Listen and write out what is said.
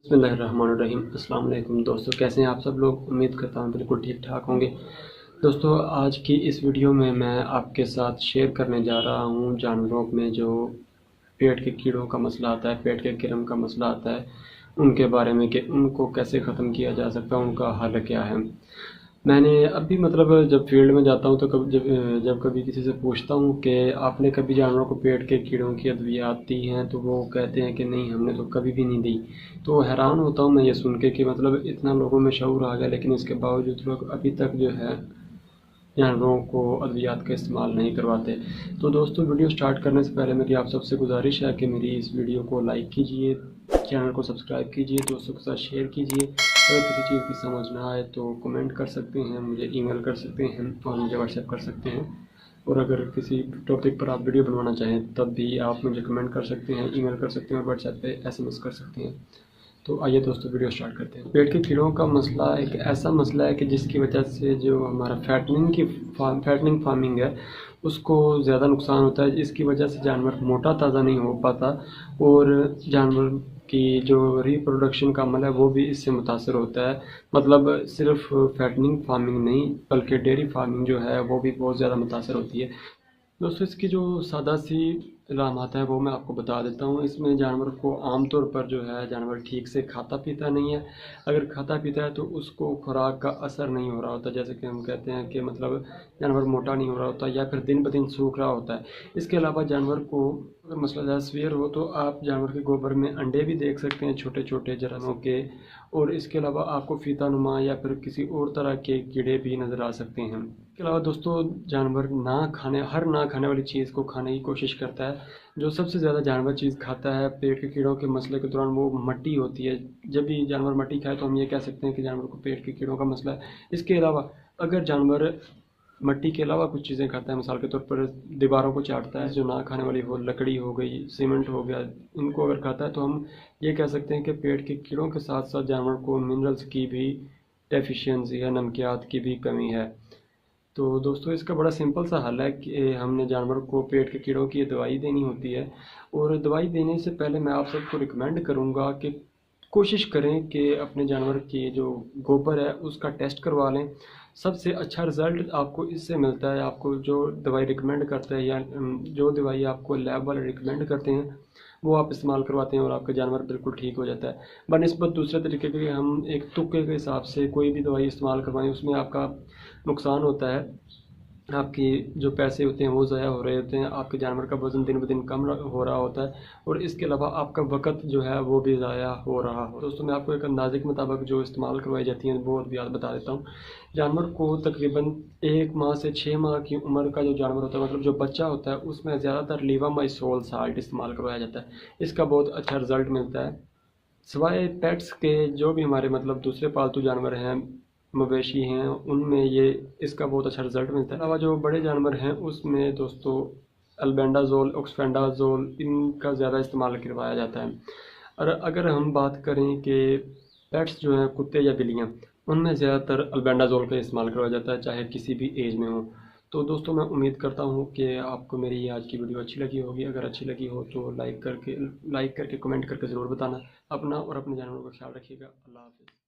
बिस्मिल्लाहिर्रहमानिर्रहीम। अस्सलाम वालेकुम दोस्तों, कैसे हैं आप सब लोग। उम्मीद करता हूँ बिल्कुल ठीक ठाक होंगे। दोस्तों, आज की इस वीडियो में मैं आपके साथ शेयर करने जा रहा हूँ जानवरों में जो पेट के कीड़ों का मसला आता है, पेट के गिरम का मसला आता है, उनके बारे में कि उनको कैसे ख़त्म किया जा सकता है, उनका हल क्या है। मैंने अभी मतलब जब फील्ड में जाता हूँ तो जब कभी किसी से पूछता हूँ कि आपने कभी जानवरों को पेट के कीड़ों की अद्वियात दी हैं, तो वो कहते हैं कि नहीं, हमने तो कभी भी नहीं दी। तो हैरान होता हूँ मैं ये सुन के कि मतलब इतना लोगों में शऊर आ गया, लेकिन इसके बावजूद लोग अभी तक जो है जानवरों को अद्वियात का इस्तेमाल नहीं करवाते। तो दोस्तों, वीडियो स्टार्ट करने से पहले मेरी आप सबसे गुजारिश है कि मेरी इस वीडियो को लाइक कीजिए, चैनल को सब्सक्राइब कीजिए, दोस्तों के साथ शेयर कीजिए। अगर किसी चीज़ की समझ ना आए तो कमेंट कर सकते हैं, मुझे ईमेल कर सकते हैं और मुझे व्हाट्सएप कर सकते हैं। और अगर किसी टॉपिक पर आप वीडियो बनवाना चाहें तब भी आप मुझे कमेंट कर सकते हैं, ईमेल कर सकते हैं और व्हाट्सएप पे एसएमएस कर सकते हैं। तो आइए दोस्तों, वीडियो स्टार्ट करते हैं। पेट के कीड़ों का मसला एक ऐसा मसला है कि जिसकी वजह से जो हमारा फैटनिंग फार्मिंग है उसको ज़्यादा नुकसान होता है। इसकी वजह से जानवर मोटा ताज़ा नहीं हो पाता और जानवर की जो रिप्रोडक्शन का अमल है वो भी इससे मुतासर होता है। मतलब सिर्फ फैटनिंग फार्मिंग नहीं, बल्कि डेयरी फार्मिंग जो है वो भी बहुत ज़्यादा मुतासर होती है। दोस्तों, इसकी जो सादा सी इलामात है वो मैं आपको बता देता हूँ। इसमें जानवर को आमतौर पर जो है जानवर ठीक से खाता पीता नहीं है। अगर खाता पीता है तो उसको खुराक का असर नहीं हो रहा होता, जैसे कि हम कहते हैं कि मतलब जानवर मोटा नहीं हो रहा होता या फिर दिन ब दिन सूख रहा होता है। इसके अलावा जानवर को अगर मसला ज़्यादा सीवियर हो तो आप जानवर के गोबर में अंडे भी देख सकते हैं, छोटे छोटे जरानों के। और इसके अलावा आपको फीता नुमा या फिर किसी और तरह के कीड़े भी नज़र आ सकते हैं। इसके अलावा दोस्तों, जानवर हर ना खाने वाली चीज़ को खाने की कोशिश करता है। जो सबसे ज़्यादा जानवर चीज़ खाता है पेट के कीड़ों के मसले के दौरान वो मट्टी होती है। जब भी जानवर मट्टी खाए तो हम ये कह सकते हैं कि जानवर को पेट के कीड़ों का मसला है। इसके अलावा अगर जानवर मट्टी के अलावा कुछ चीज़ें खाता है, मिसाल के तौर पर दीवारों को चाटता है, जो ना खाने वाली हो, लकड़ी हो गई, सीमेंट हो गया, इनको अगर खाता है तो हम ये कह सकते हैं कि पेट के कीड़ों के साथ साथ जानवर को मिनरल्स की भी डेफिशिएंसी है, नमकियात की भी कमी है। तो दोस्तों, इसका बड़ा सिंपल सा हल है कि हमने जानवर को पेट के कीड़ों की दवाई देनी होती है। और दवाई देने से पहले मैं आप सबको रिकमेंड करूँगा कि कोशिश करें कि अपने जानवर की जो गोबर है उसका टेस्ट करवा लें। सबसे अच्छा रिज़ल्ट आपको इससे मिलता है, आपको जो दवाई रिकमेंड करता है या जो दवाई आपको लैब वाले रिकमेंड करते हैं वो आप इस्तेमाल करवाते हैं और आपका जानवर बिल्कुल ठीक हो जाता है। बनिस्बत दूसरे तरीके के हम एक तुक्के के हिसाब से कोई भी दवाई इस्तेमाल करवाएं, उसमें आपका नुकसान होता है। आपकी जो पैसे होते हैं वो ज़ाया हो रहे होते हैं, आपके जानवर का वज़न दिन ब दिन कम हो रहा होता है और इसके अलावा आपका वक़्त जो है वो भी ज़ाया हो रहा हो। दोस्तों, मैं आपको एक अंदाज़े के मुताबिक जो इस्तेमाल करवाई जाती हैं वो अद्वियात बता देता हूँ। जानवर को तकरीबन 1 माह से 6 माह की उम्र का जो जानवर होता है, मतलब जो बच्चा होता है, उसमें ज़्यादातर लीवामाइसोल साल्ट इस्तेमाल करवाया जाता है। इसका बहुत अच्छा रिज़ल्ट मिलता है। सिवाय पेट्स के जो भी हमारे मतलब दूसरे पालतू जानवर हैं, मवेशी हैं, उनमें ये इसका बहुत अच्छा रिज़ल्ट मिलता है। अलावा जो बड़े जानवर हैं उसमें दोस्तों अल्बेंडाजोल, ऑक्सफेंडाजोल, इनका ज़्यादा इस्तेमाल करवाया जाता है। और अगर हम बात करें कि पेट्स जो हैं, कुत्ते या बिल्लियाँ, उनमें ज़्यादातर अल्बेंडाजोल का इस्तेमाल करवाया जाता है, चाहे किसी भी एज में हो। तो दोस्तों, मैं उम्मीद करता हूँ कि आपको मेरी ये आज की वीडियो अच्छी लगी होगी। अगर अच्छी लगी हो तो लाइक करके कमेंट करके ज़रूर बताना। अपना और अपने जानवरों का ख्याल रखिएगा। अल्लाह हाफ़िज़।